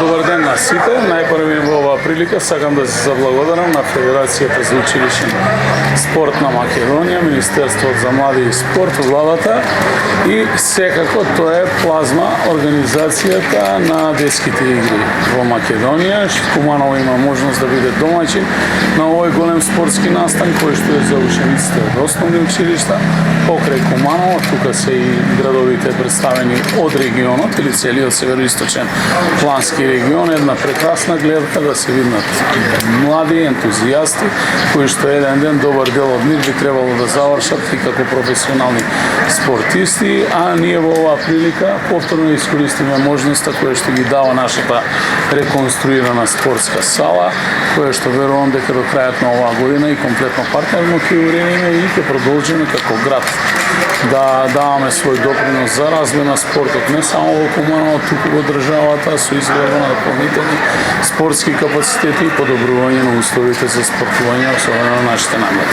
Добар ден на сите. Најпрви во оваа прилика сакам да се заблагодарам на Федерацијата за училишен спорт на Македонија, Министерството за млади и спорт, владата и секако тоа е плазма организацијата на детските игри во Македонија. Куманово има можност да биде домаќин на овој голем спортски настан кој што е за учениците од основни училишта покрај Куманово. Тука се и градовите представени од регионот или целиот североисточен плански регион. Една прекрасна гледка да се виднат млади ентузијасти кои што еден ден добар дел од нив би требало да завршат и како професионални спортисти, а ние во оваа прилика повторно искористиме можноста која што ги дава нашата реконструирана спортска сала, која што верувам дека до крајот на оваа година и комплетно партнерно ќе уредиме и ќе продолжиме како град да даваме свој допринос за развој на спортот не само во Куманово, туку во државата со изградба на дополнителни спортски капацитети и подобрување на условите за спортување, особено на нашите најмлади.